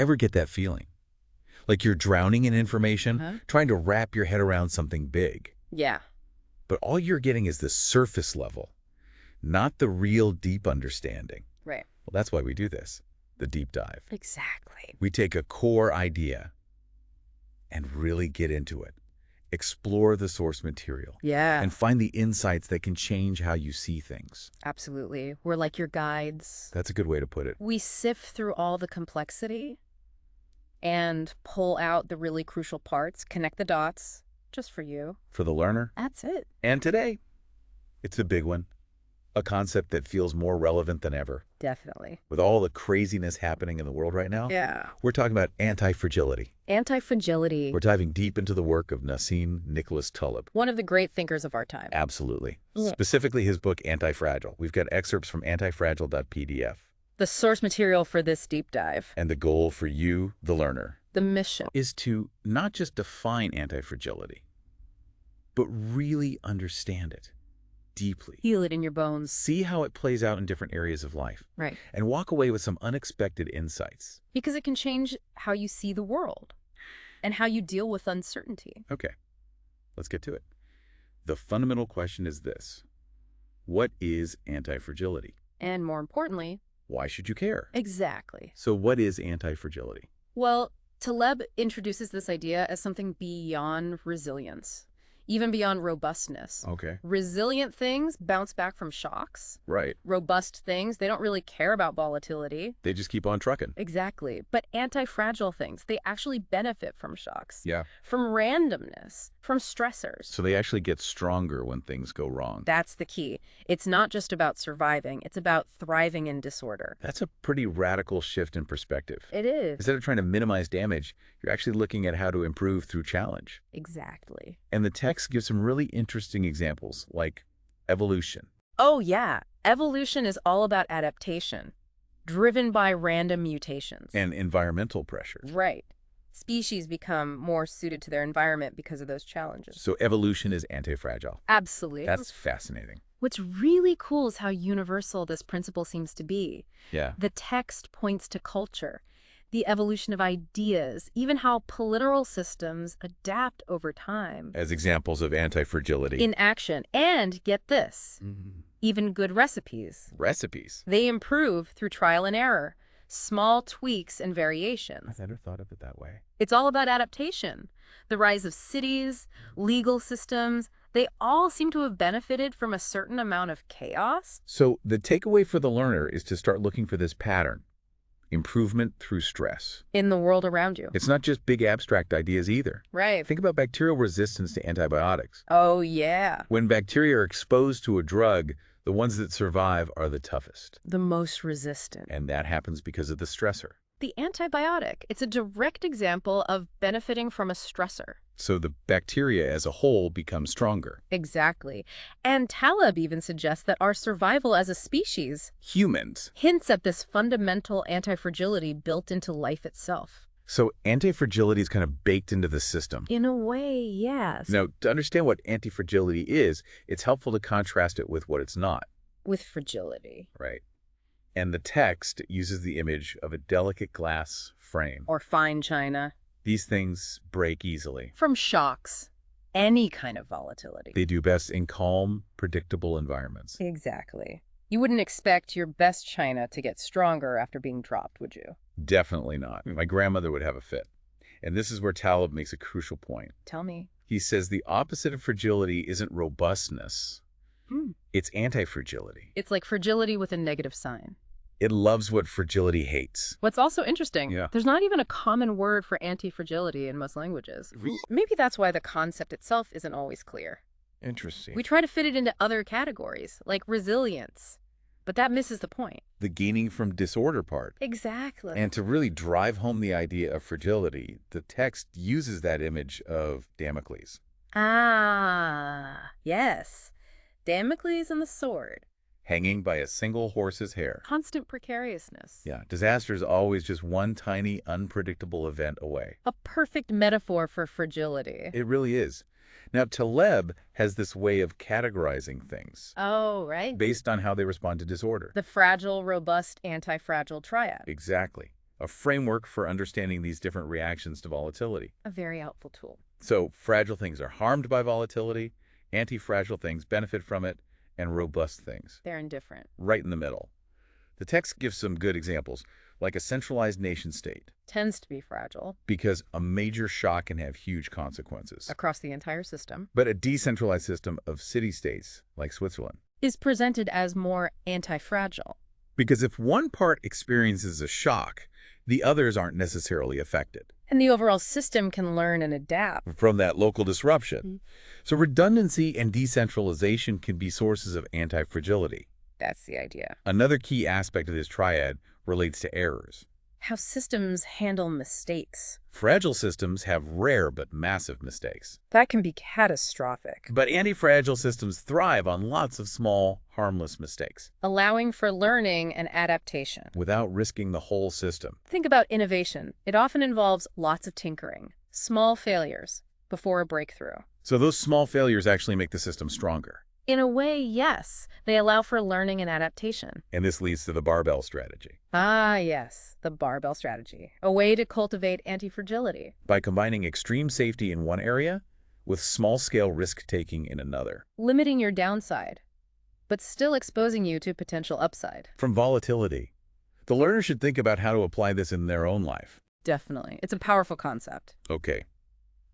Ever get that feeling? Like you're drowning in information, trying to wrap your head around something big. Yeah. But all you're getting is the surface level, not the real deep understanding. Right. Well, that's why we do this, the deep dive. Exactly. We take a core idea and really get into it. Explore the source material. Yeah. And find the insights that can change how you see things. Absolutely. We're like your guides. That's a good way to put it. We sift through all the complexity and pull out the really crucial parts, connect the dots, just for you. For the learner. That's it. And today, it's a big one. A concept that feels more relevant than ever. Definitely. With all the craziness happening in the world right now, Yeah. we're talking about antifragility. Antifragility. We're diving deep into the work of Nassim Nicholas Taleb. One of the great thinkers of our time. Absolutely. Yeah. Specifically his book, Antifragile. We've got excerpts from antifragile.pdf. The source material for this deep dive. And the goal for you, the learner, The mission. is to not just define antifragility, but really understand it deeply. Feel it in your bones. See how it plays out in different areas of life. Right. And walk away with some unexpected insights. Because it can change how you see the world and how you deal with uncertainty. Okay, let's get to it. The fundamental question is this: what is antifragility? And more importantly, Why should you care? exactly. So what is antifragility? Well, Taleb introduces this idea as something beyond resilience, even beyond robustness. Okay. Resilient things bounce back from shocks. Right. Robust things, they don't really care about volatility. They just keep on trucking. Exactly. But anti-fragile things, they actually benefit from shocks, Yeah. from randomness, from stressors. So they actually get stronger when things go wrong. That's the key. It's not just about surviving, it's about thriving in disorder. That's a pretty radical shift in perspective. It is. Instead of trying to minimize damage, you're actually looking at how to improve through challenge. Exactly. And the text gives some really interesting examples, like evolution. Oh, yeah. Evolution is all about adaptation, driven by random mutations. And environmental pressures. Right. Species become more suited to their environment because of those challenges. So evolution is anti-fragile. Absolutely. That's fascinating. What's really cool is how universal this principle seems to be. Yeah. The text points to culture, the evolution of ideas, even how political systems adapt over time. As examples of anti-fragility. In action. And get this, even good recipes. Recipes. They improve through trial and error, small tweaks and variations. I never thought of it that way. It's all about adaptation. The rise of cities, legal systems, they all seem to have benefited from a certain amount of chaos. So the takeaway for the learner is to start looking for this pattern. Improvement through stress. In the world around you. It's not just big abstract ideas either. Right. Think about bacterial resistance to antibiotics. Oh, yeah. When bacteria are exposed to a drug, the ones that survive are the toughest. The most resistant. And that happens because of the stressor. The antibiotic. It's a direct example of benefiting from a stressor. So the bacteria as a whole becomes stronger. Exactly. And Taleb even suggests that our survival as a species Humans. hints at this fundamental anti-fragility built into life itself. So anti-fragility is kind of baked into the system. In a way, yes. Now, to understand what anti-fragility is, it's helpful to contrast it with what it's not. With fragility. Right. And the text uses the image of a delicate glass frame. Or fine china. These things break easily. From shocks. Any kind of volatility. They do best in calm, predictable environments. Exactly. You wouldn't expect your best china to get stronger after being dropped, would you? Definitely not. My grandmother would have a fit. And this is where Taleb makes a crucial point. Tell me. He says the opposite of fragility isn't robustness. It's anti-fragility. It's like fragility with a negative sign. It loves what fragility hates. What's also interesting, Yeah. there's not even a common word for anti-fragility in most languages. Maybe that's why the concept itself isn't always clear. Interesting. We try to fit it into other categories, like resilience, but that misses the point. The gaining from disorder part. Exactly. And to really drive home the idea of fragility, the text uses that image of Damocles. Ah, yes. Damocles and the sword. Hanging by a single horse's hair. Constant precariousness. Yeah, disaster is always just one tiny, unpredictable event away. A perfect metaphor for fragility. It really is. Now, Taleb has this way of categorizing things Oh, right. based on how they respond to disorder. The fragile, robust, anti-fragile triad. Exactly. a framework for understanding these different reactions to volatility. A very helpful tool. So fragile things are harmed by volatility, anti-fragile things benefit from it, and robust things, They're indifferent. right in the middle. The text gives some good examples, like a centralized nation-state, Tends to be fragile because a major shock can have huge consequences. across the entire system. But a decentralized system of city-states, like Switzerland, Is presented as more anti-fragile. because if one part experiences a shock, the others aren't necessarily affected And the overall system can learn and adapt. from that local disruption. So redundancy and decentralization can be sources of anti-fragility. That's the idea. Another key aspect of this triad relates to errors. How systems handle mistakes. Fragile systems have rare but massive mistakes. That can be catastrophic. But anti-fragile systems thrive on lots of small, harmless mistakes Allowing for learning and adaptation. without risking the whole system. Think about innovation. It often involves lots of tinkering, small failures, before a breakthrough. So those small failures actually make the system stronger. In a way, yes. They allow for learning and adaptation. And this leads to the barbell strategy. Ah, yes, the barbell strategy. A way to cultivate anti-fragility. By combining extreme safety in one area with small-scale risk-taking in another. Limiting your downside, but still exposing you to potential upside. From volatility, the learner should think about how to apply this in their own life. Definitely. It's a powerful concept. Okay,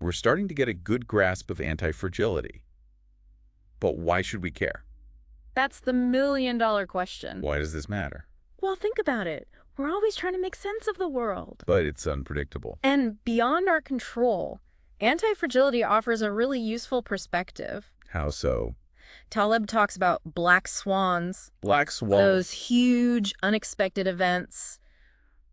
we're starting to get a good grasp of anti-fragility. But why should we care? That's the million-dollar question. Why does this matter? Well, think about it. We're always trying to make sense of the world. But it's unpredictable. And beyond our control, anti-fragility offers a really useful perspective. How so? Taleb talks about black swans, Black swan. those huge, unexpected events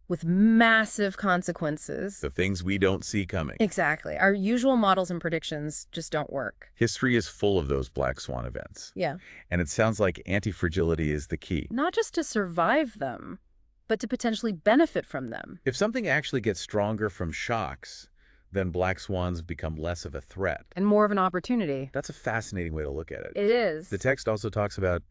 with massive consequences. The things we don't see coming. Exactly. Our usual models and predictions just don't work. History is full of those black swan events. Yeah. And it sounds like anti-fragility is the key. Not just to survive them, but to potentially benefit from them. If something actually gets stronger from shocks, then black swans become less of a threat. And more of an opportunity. That's a fascinating way to look at it. It is. The text also talks about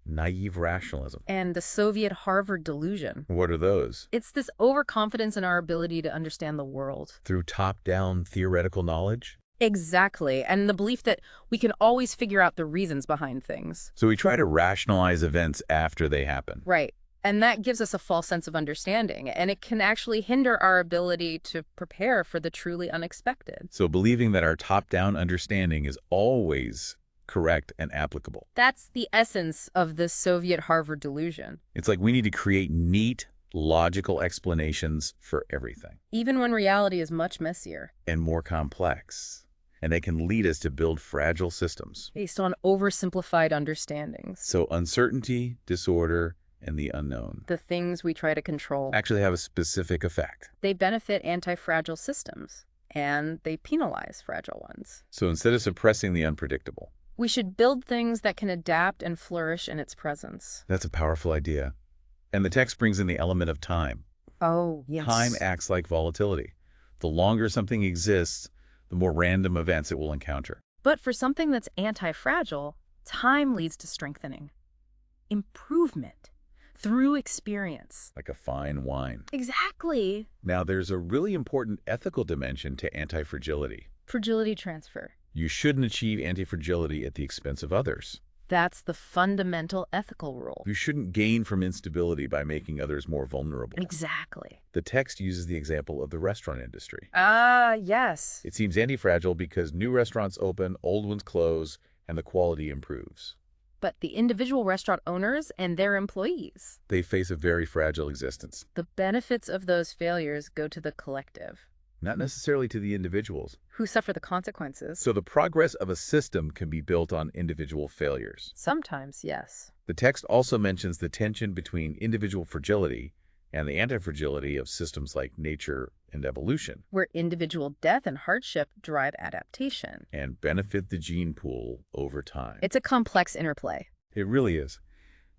naive rationalism. And the Soviet Harvard delusion. What are those? It's this overconfidence in our ability to understand the world. Through top-down theoretical knowledge? Exactly. And the belief that we can always figure out the reasons behind things. So we try to rationalize events after they happen. Right. And that gives us a false sense of understanding, and it can actually hinder our ability to prepare for the truly unexpected. So believing that our top-down understanding is always correct and applicable. That's the essence of the Soviet Harvard delusion. It's like we need to create neat, logical explanations for everything. Even when reality is much messier. And more complex. And they can lead us to build fragile systems. Based on oversimplified understandings. So uncertainty, disorder, and the unknown The things we try to control. actually have a specific effect. They benefit anti-fragile systems, and they penalize fragile ones. So instead of suppressing the unpredictable, We should build things that can adapt and flourish in its presence. that's a powerful idea. And the text brings in the element of time. Oh, yes. Time acts like volatility. The longer something exists, the more random events it will encounter. But for something that's anti-fragile, time leads to strengthening. Improvement. Through experience. Like a fine wine. Exactly. Now, there's a really important ethical dimension to anti-fragility. Fragility transfer. You shouldn't achieve anti-fragility at the expense of others. That's the fundamental ethical rule. You shouldn't gain from instability by making others more vulnerable. Exactly. The text uses the example of the restaurant industry. Ah, yes. It seems anti-fragile because new restaurants open, old ones close, and the quality improves. But the individual restaurant owners and their employees, They face a very fragile existence. the benefits of those failures go to the collective, Not necessarily to the individuals. who suffer the consequences. So the progress of a system can be built on individual failures. Sometimes, yes. The text also mentions the tension between individual fragility and the anti-fragility of systems like nature and evolution, Where individual death and hardship drive adaptation. and benefit the gene pool over time. It's a complex interplay. It really is.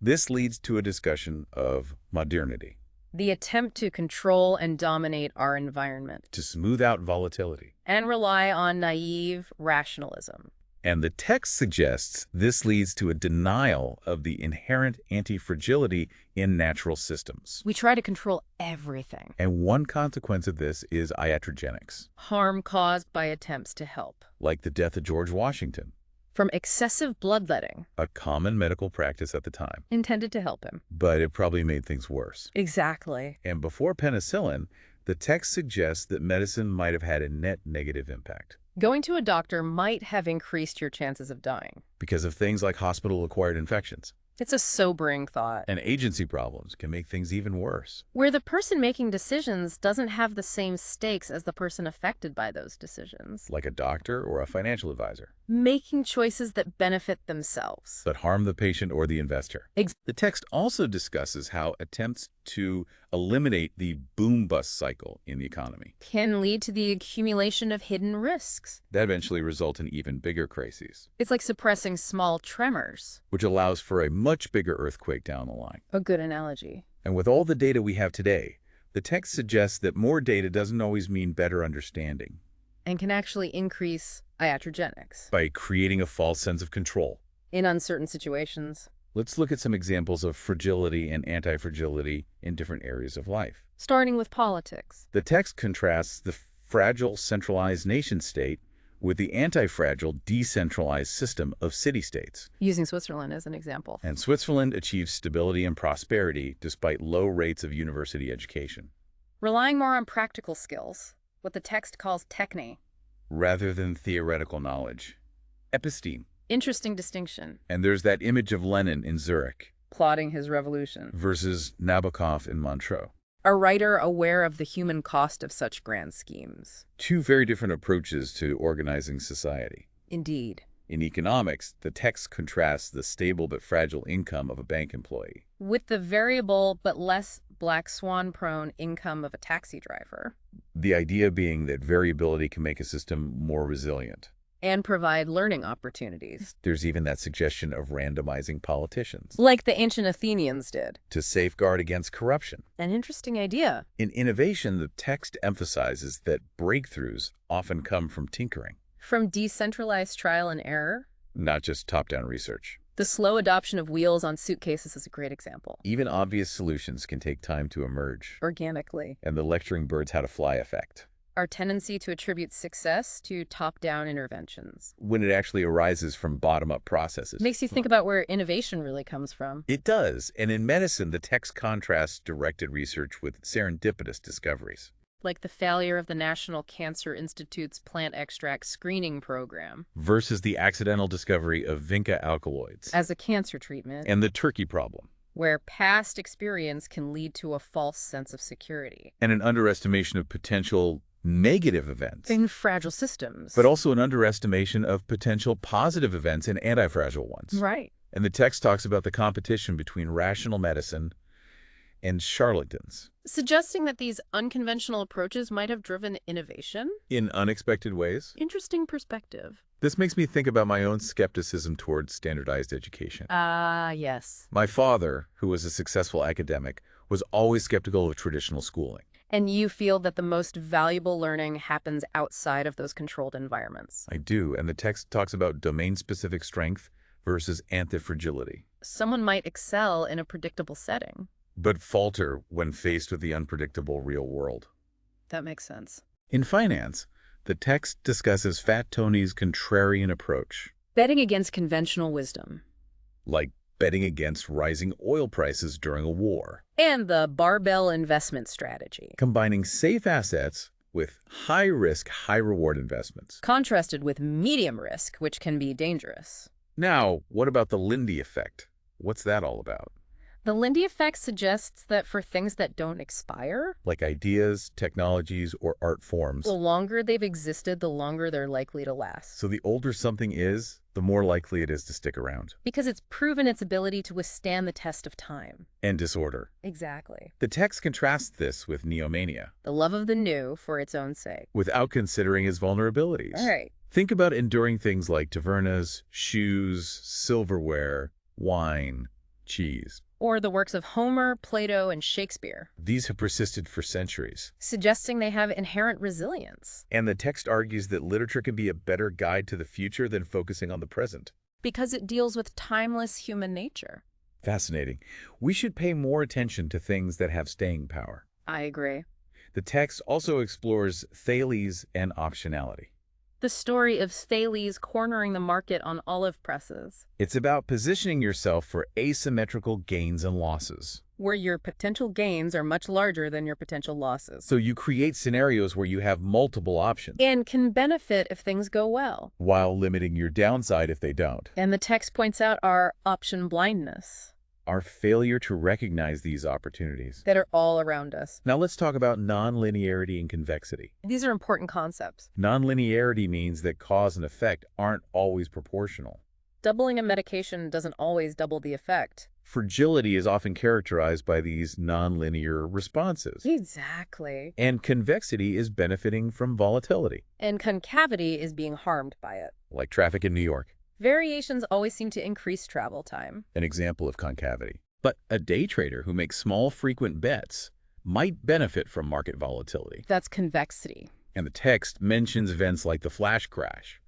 This leads to a discussion of modernity, The attempt to control and dominate our environment to smooth out volatility. and rely on naive rationalism. And the text suggests this leads to a denial of the inherent anti-fragility in natural systems. We try to control everything. And one consequence of this is iatrogenics, Harm caused by attempts to help. like the death of George Washington, From excessive bloodletting, a common medical practice at the time. intended to help him. But it probably made things worse. Exactly. And before penicillin, the text suggests that medicine might have had a net negative impact Going to a doctor might have increased your chances of dying. because of things like hospital-acquired infections. It's a sobering thought. And agency problems can make things even worse. Where the person making decisions doesn't have the same stakes as the person affected by those decisions. Like a doctor or a financial advisor, Making choices that benefit themselves. but harm the patient or the investor. The text also discusses how attempts to eliminate the boom-bust cycle in the economy Can lead to the accumulation of hidden risks. that eventually result in even bigger crises, It's like suppressing small tremors. which allows for a much bigger earthquake down the line. A good analogy. And with all the data we have today, the text suggests that more data doesn't always mean better understanding And can actually increase iatrogenics by creating a false sense of control. in uncertain situations. Let's look at some examples of fragility and anti-fragility in different areas of life. Starting with politics. The text contrasts the fragile centralized nation-state with the anti-fragile decentralized system of city-states. Using Switzerland as an example. And Switzerland achieves stability and prosperity despite low rates of university education, Relying more on practical skills, what the text calls techne. rather than theoretical knowledge. Episteme. Interesting distinction. And there's that image of Lenin in Zurich Plotting his revolution. versus Nabokov in Montreux. A writer aware of the human cost of such grand schemes. Two very different approaches to organizing society. Indeed. In economics, the text contrasts the stable but fragile income of a bank employee With the variable but less black swan-prone income of a taxi driver. the idea being that variability can make a system more resilient. And provide learning opportunities. There's even that suggestion of randomizing politicians Like the ancient Athenians did. to safeguard against corruption. An interesting idea. In innovation, the text emphasizes that breakthroughs often come from tinkering, From decentralized trial and error, not just top-down research. the slow adoption of wheels on suitcases is a great example. Even obvious solutions can take time to emerge. Organically. And the lecturing birds how to fly effect, Our tendency to attribute success to top-down interventions. when it actually arises from bottom-up processes. Makes you think about where innovation really comes from. It does. And in medicine, the text contrasts directed research with serendipitous discoveries Like the failure of the National Cancer Institute's plant extract screening program versus the accidental discovery of vinca alkaloids as a cancer treatment, and the turkey problem, where past experience can lead to a false sense of security. and an underestimation of potential negative events, In fragile systems. but also an underestimation of potential positive events in antifragile ones. Right. And the text talks about the competition between rational medicine and charlatans Suggesting that these unconventional approaches might have driven innovation? in unexpected ways. Interesting perspective. This makes me think about my own skepticism towards standardized education. Yes. My father, who was a successful academic, was always skeptical of traditional schooling. And you feel that the most valuable learning happens outside of those controlled environments. I do, and the text talks about domain-specific strength versus antifragility, Someone might excel in a predictable setting. but falter when faced with the unpredictable real world. That makes sense. In finance, the text discusses Fat Tony's contrarian approach, Betting against conventional wisdom. like betting against rising oil prices during a war, And the barbell investment strategy. combining safe assets with high-risk, high-reward investments. Contrasted with medium risk, which can be dangerous. Now, what about the Lindy effect? What's that all about? The Lindy effect suggests that for things that don't expire, Like ideas, technologies, or art forms. the longer they've existed, the longer they're likely to last. So the older something is, the more likely it is to stick around. Because it's proven its ability to withstand the test of time. And disorder. Exactly. The text contrasts this with neomania, The love of the new for its own sake. without considering his vulnerabilities. All right. Think about enduring things like tavernas, shoes, silverware, wine, cheese. or the works of Homer, Plato, and Shakespeare, These have persisted for centuries. suggesting they have inherent resilience. And the text argues that literature can be a better guide to the future than focusing on the present. Because it deals with timeless human nature. Fascinating. We should pay more attention to things that have staying power. I agree. The text also explores Thales and optionality. The story of Thales cornering the market on olive presses, It's about positioning yourself for asymmetrical gains and losses. where your potential gains are much larger than your potential losses. So you create scenarios where you have multiple options, And can benefit if things go well. while limiting your downside if they don't. And the text points out our option blindness Our failure to recognize these opportunities. that are all around us. Now let's talk about nonlinearity and convexity. These are important concepts. Nonlinearity means that cause and effect aren't always proportional. Doubling a medication doesn't always double the effect. Fragility is often characterized by these nonlinear responses. Exactly. And convexity is benefiting from volatility, And concavity is being harmed by it. like traffic in New York, Variations always seem to increase travel time. an example of concavity. But a day trader who makes small, frequent bets might benefit from market volatility. That's convexity. And the text mentions events like the flash crash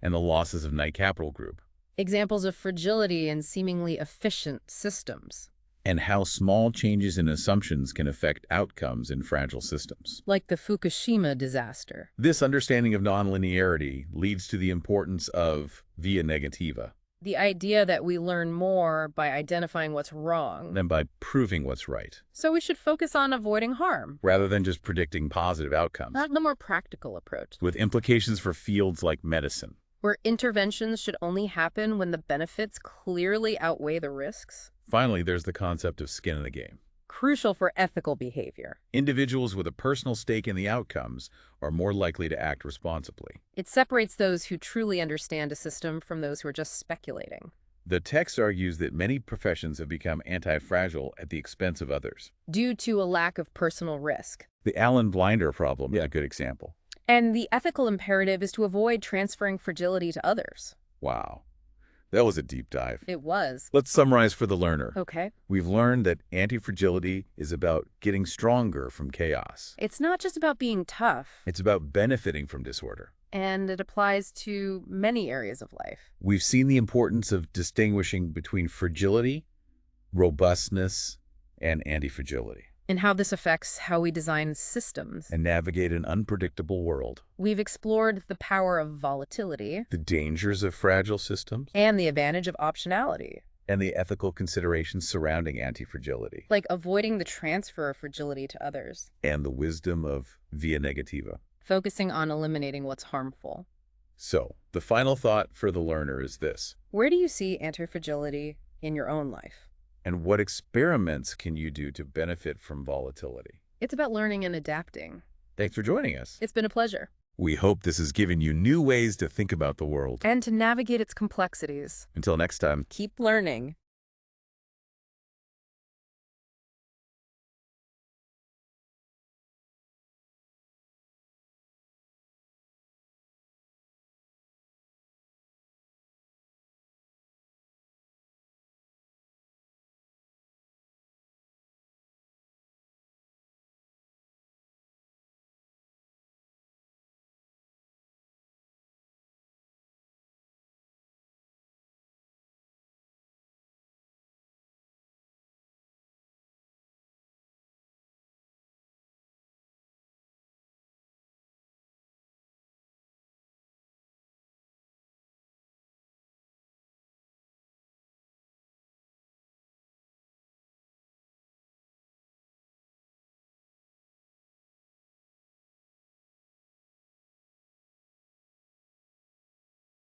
and the losses of Knight Capital Group, Examples of fragility in seemingly efficient systems, and how small changes in assumptions can affect outcomes in fragile systems. like the Fukushima disaster. This understanding of nonlinearity leads to the importance of via negativa, The idea that we learn more by identifying what's wrong. than by proving what's right, So we should focus on avoiding harm, rather than just predicting positive outcomes, not the more practical approach, with implications for fields like medicine. where interventions should only happen when the benefits clearly outweigh the risks. Finally, there's the concept of skin in the game. Crucial for ethical behavior. Individuals with a personal stake in the outcomes are more likely to act responsibly. It separates those who truly understand a system from those who are just speculating. The text argues that many professions have become anti-fragile at the expense of others. Due to a lack of personal risk. The Alan Blinder problem is a good example. And the ethical imperative is to avoid transferring fragility to others. Wow, that was a deep dive. It was. Let's summarize for the learner. Okay. We've learned that anti-fragility is about getting stronger from chaos. It's not just about being tough, It's about benefiting from disorder. and it applies to many areas of life. We've seen the importance of distinguishing between fragility, robustness, and antifragility, And how this affects how we design systems. and navigate an unpredictable world. We've explored the power of volatility The dangers of fragile systems, and the advantage of optionality, and the ethical considerations surrounding antifragility, like avoiding the transfer of fragility to others, and the wisdom of via negativa. focusing on eliminating what's harmful. So, the final thought for the learner is this: Where do you see antifragility in your own life? and what experiments can you do to benefit from volatility? It's about learning and adapting. Thanks for joining us. It's been a pleasure. We hope this has given you new ways to think about the world. And to navigate its complexities. Until next time. Keep learning.